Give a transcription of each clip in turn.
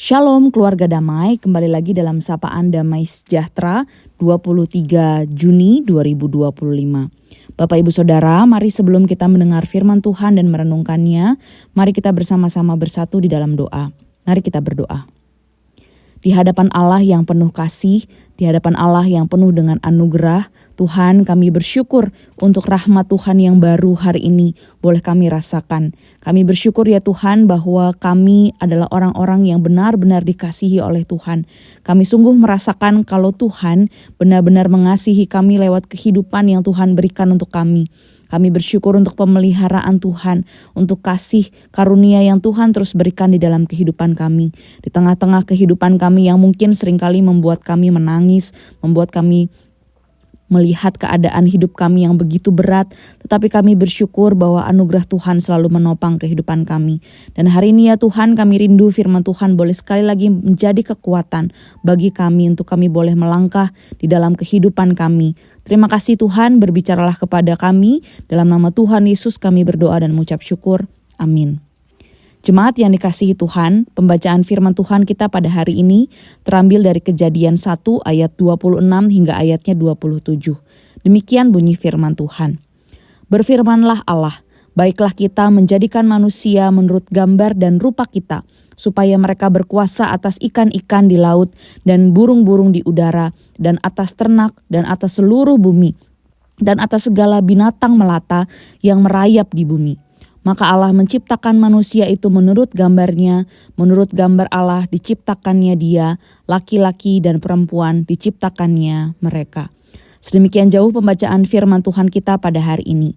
Shalom keluarga damai, kembali lagi dalam Sapaan Damai Sejahtera 23 Juni 2025. Bapak Ibu Saudara, mari sebelum kita mendengar firman Tuhan dan merenungkannya, mari kita bersama-sama bersatu di dalam doa. Mari kita berdoa. Di hadapan Allah yang penuh kasih, di hadapan Allah yang penuh dengan anugerah, Tuhan, kami bersyukur untuk rahmat Tuhan yang baru hari ini boleh kami rasakan. Kami bersyukur ya Tuhan bahwa kami adalah orang-orang yang benar-benar dikasihi oleh Tuhan. Kami sungguh merasakan kalau Tuhan benar-benar mengasihi kami lewat kehidupan yang Tuhan berikan untuk kami. Kami bersyukur untuk pemeliharaan Tuhan, untuk kasih karunia yang Tuhan terus berikan di dalam kehidupan kami. Di tengah-tengah kehidupan kami yang mungkin seringkali membuat kami menangis, membuat kami melihat keadaan hidup kami yang begitu berat, tetapi kami bersyukur bahwa anugerah Tuhan selalu menopang kehidupan kami. Dan hari ini ya Tuhan, kami rindu firman Tuhan boleh sekali lagi menjadi kekuatan bagi kami untuk kami boleh melangkah di dalam kehidupan kami. Terima kasih Tuhan, berbicaralah kepada kami. Dalam nama Tuhan Yesus kami berdoa dan mengucap syukur. Amin. Jemaat yang dikasihi Tuhan, pembacaan firman Tuhan kita pada hari ini terambil dari Kejadian 1 ayat 26 hingga ayatnya 27. Demikian bunyi firman Tuhan. Berfirmanlah Allah, baiklah kita menjadikan manusia menurut gambar dan rupa kita, supaya mereka berkuasa atas ikan-ikan di laut dan burung-burung di udara, dan atas ternak dan atas seluruh bumi, dan atas segala binatang melata yang merayap di bumi. Maka Allah menciptakan manusia itu menurut gambarnya, menurut gambar Allah diciptakannya dia, laki-laki dan perempuan diciptakannya mereka. Sedemikian jauh pembacaan firman Tuhan kita pada hari ini.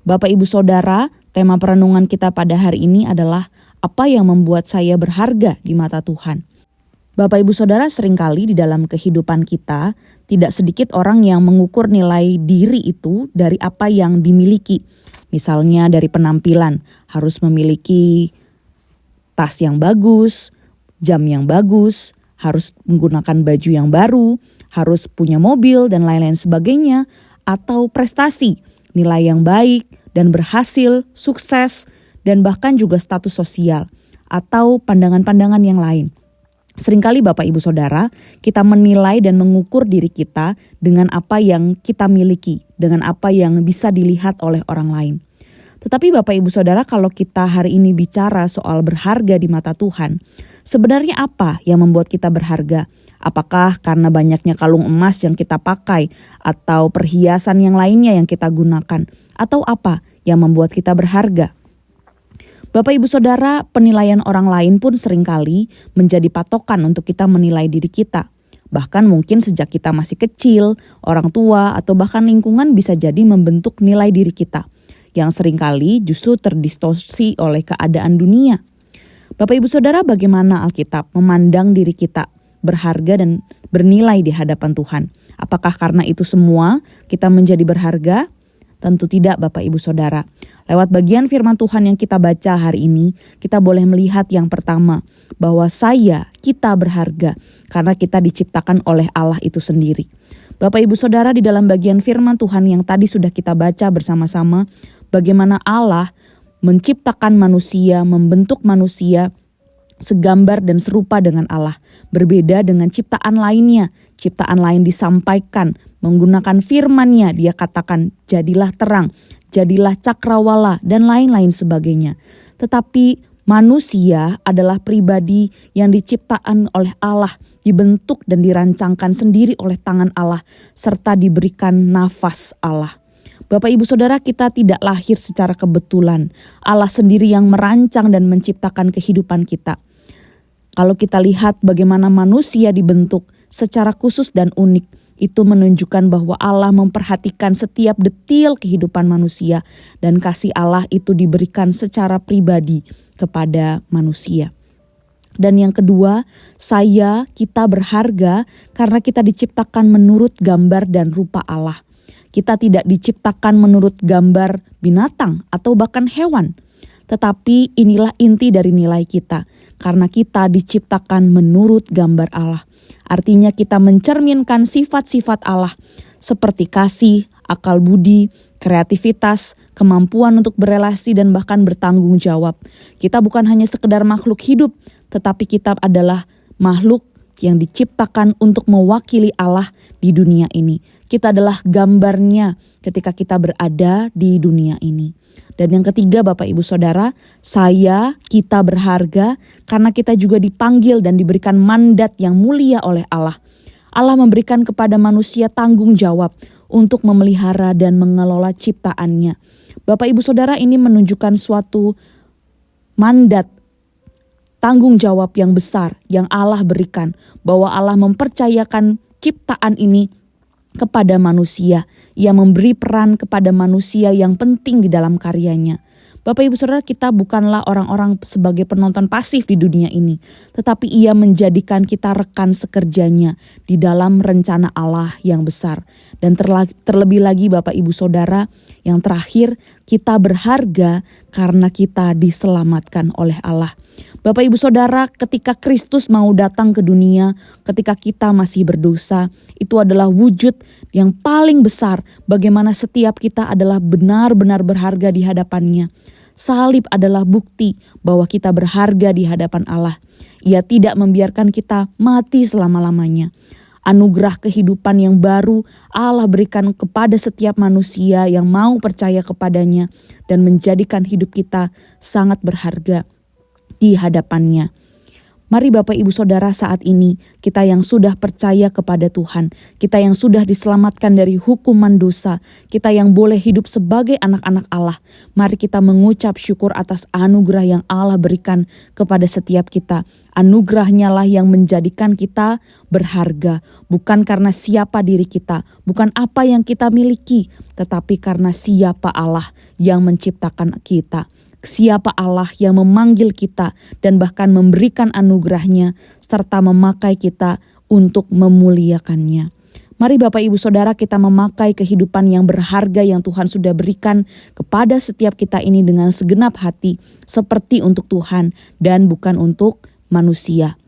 Bapak Ibu Saudara, tema perenungan kita pada hari ini adalah apa yang membuat saya berharga di mata Tuhan. Bapak Ibu Saudara, seringkali di dalam kehidupan kita tidak sedikit orang yang mengukur nilai diri itu dari apa yang dimiliki. Misalnya dari penampilan, harus memiliki tas yang bagus, jam yang bagus, harus menggunakan baju yang baru, harus punya mobil dan lain-lain sebagainya, atau prestasi, nilai yang baik dan berhasil, sukses, dan bahkan juga status sosial, atau pandangan-pandangan yang lain. Seringkali Bapak Ibu Saudara, kita menilai dan mengukur diri kita dengan apa yang kita miliki, dengan apa yang bisa dilihat oleh orang lain. Tetapi Bapak Ibu Saudara, kalau kita hari ini bicara soal berharga di mata Tuhan, sebenarnya apa yang membuat kita berharga? Apakah karena banyaknya kalung emas yang kita pakai, atau perhiasan yang lainnya yang kita gunakan, atau apa yang membuat kita berharga? Bapak Ibu Saudara, penilaian orang lain pun seringkali menjadi patokan untuk kita menilai diri kita. Bahkan mungkin sejak kita masih kecil, orang tua atau bahkan lingkungan bisa jadi membentuk nilai diri kita, yang seringkali justru terdistorsi oleh keadaan dunia. Bapak Ibu Saudara, bagaimana Alkitab memandang diri kita berharga dan bernilai di hadapan Tuhan? Apakah karena itu semua kita menjadi berharga? Tentu tidak Bapak Ibu Saudara. Lewat bagian firman Tuhan yang kita baca hari ini, kita boleh melihat yang pertama, bahwa kita berharga karena kita diciptakan oleh Allah itu sendiri. Bapak Ibu Saudara, di dalam bagian firman Tuhan yang tadi sudah kita baca bersama-sama, bagaimana Allah menciptakan manusia, membentuk manusia segambar dan serupa dengan Allah. Berbeda dengan ciptaan lainnya. Ciptaan lain disampaikan menggunakan firman-Nya, dia katakan jadilah terang, jadilah cakrawala dan lain-lain sebagainya. Tetapi manusia adalah pribadi yang diciptakan oleh Allah, dibentuk dan dirancangkan sendiri oleh tangan Allah, serta diberikan nafas Allah. Bapak Ibu Saudara, kita tidak lahir secara kebetulan. Allah sendiri yang merancang dan menciptakan kehidupan kita. Kalau kita lihat bagaimana manusia dibentuk secara khusus dan unik, itu menunjukkan bahwa Allah memperhatikan setiap detil kehidupan manusia dan kasih Allah itu diberikan secara pribadi kepada manusia. Dan yang kedua, kita berharga karena kita diciptakan menurut gambar dan rupa Allah. Kita tidak diciptakan menurut gambar binatang atau bahkan hewan. Tetapi inilah inti dari nilai kita, karena kita diciptakan menurut gambar Allah. Artinya kita mencerminkan sifat-sifat Allah seperti kasih, akal budi, kreativitas, kemampuan untuk berelasi dan bahkan bertanggung jawab. Kita bukan hanya sekedar makhluk hidup, tetapi kita adalah makhluk yang diciptakan untuk mewakili Allah di dunia ini. Kita adalah gambarnya ketika kita berada di dunia ini. Dan yang ketiga Bapak Ibu Saudara, kita berharga karena kita juga dipanggil dan diberikan mandat yang mulia oleh Allah. Allah memberikan kepada manusia tanggung jawab untuk memelihara dan mengelola ciptaannya. Bapak Ibu Saudara, ini menunjukkan suatu mandat, tanggung jawab yang besar yang Allah berikan, bahwa Allah mempercayakan ciptaan ini kepada manusia. Ia memberi peran kepada manusia yang penting di dalam karyanya. Bapak Ibu Saudara, kita bukanlah orang-orang sebagai penonton pasif di dunia ini, tetapi Ia menjadikan kita rekan sekerjanya di dalam rencana Allah yang besar. Dan terlebih lagi Bapak Ibu Saudara, yang terakhir, kita berharga karena kita diselamatkan oleh Allah. Bapak Ibu Saudara, ketika Kristus mau datang ke dunia, ketika kita masih berdosa, itu adalah wujud yang paling besar bagaimana setiap kita adalah benar-benar berharga di hadapannya. Salib adalah bukti bahwa kita berharga di hadapan Allah. Ia tidak membiarkan kita mati selama-lamanya. Anugerah kehidupan yang baru Allah berikan kepada setiap manusia yang mau percaya kepadanya dan menjadikan hidup kita sangat berharga di hadapannya. Mari Bapak Ibu Saudara, saat ini kita yang sudah percaya kepada Tuhan, kita yang sudah diselamatkan dari hukuman dosa, kita yang boleh hidup sebagai anak-anak Allah, mari kita mengucap syukur atas anugerah yang Allah berikan kepada setiap kita. Anugerahnya lah yang menjadikan kita berharga, bukan karena siapa diri kita, bukan apa yang kita miliki, tetapi karena siapa Allah yang menciptakan kita. Siapa Allah yang memanggil kita dan bahkan memberikan anugerahnya serta memakai kita untuk memuliakannya. Mari Bapak Ibu Saudara, kita memakai kehidupan yang berharga yang Tuhan sudah berikan kepada setiap kita ini dengan segenap hati, seperti untuk Tuhan dan bukan untuk manusia.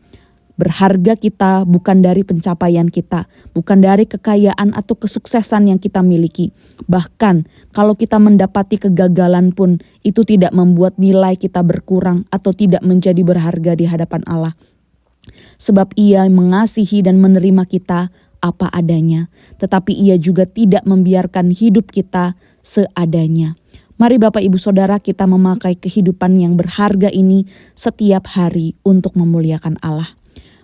Berharga kita bukan dari pencapaian kita, bukan dari kekayaan atau kesuksesan yang kita miliki. Bahkan kalau kita mendapati kegagalan pun, itu tidak membuat nilai kita berkurang atau tidak menjadi berharga di hadapan Allah. Sebab Ia mengasihi dan menerima kita apa adanya, tetapi Ia juga tidak membiarkan hidup kita seadanya. Mari Bapak Ibu Saudara, kita memakai kehidupan yang berharga ini setiap hari untuk memuliakan Allah.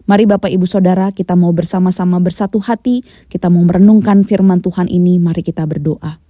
Mari Bapak Ibu Saudara, kita mau bersama-sama bersatu hati, kita mau merenungkan firman Tuhan ini, mari kita berdoa.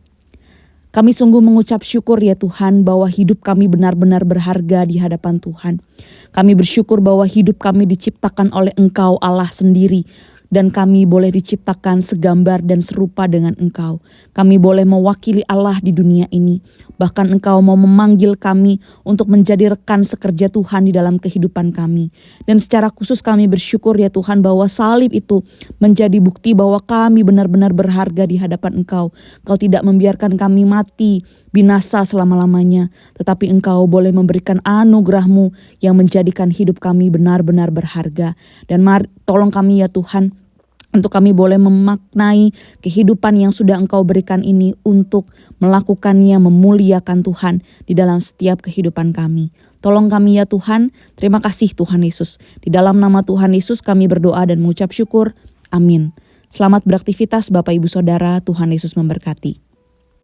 Kami sungguh mengucap syukur ya Tuhan bahwa hidup kami benar-benar berharga di hadapan Tuhan. Kami bersyukur bahwa hidup kami diciptakan oleh Engkau Allah sendiri. Dan kami boleh diciptakan segambar dan serupa dengan Engkau. Kami boleh mewakili Allah di dunia ini. Bahkan Engkau mau memanggil kami untuk menjadi rekan sekerja Tuhan di dalam kehidupan kami. Dan secara khusus kami bersyukur ya Tuhan bahwa salib itu menjadi bukti bahwa kami benar-benar berharga di hadapan Engkau. Engkau tidak membiarkan kami mati, binasa selama-lamanya. Tetapi Engkau boleh memberikan anugerah-Mu yang menjadikan hidup kami benar-benar berharga. Dan tolong kami ya Tuhan, untuk kami boleh memaknai kehidupan yang sudah Engkau berikan ini untuk melakukannya, memuliakan Tuhan di dalam setiap kehidupan kami. Tolong kami ya Tuhan, terima kasih Tuhan Yesus. Di dalam nama Tuhan Yesus kami berdoa dan mengucap syukur. Amin. Selamat beraktivitas Bapak Ibu Saudara, Tuhan Yesus memberkati.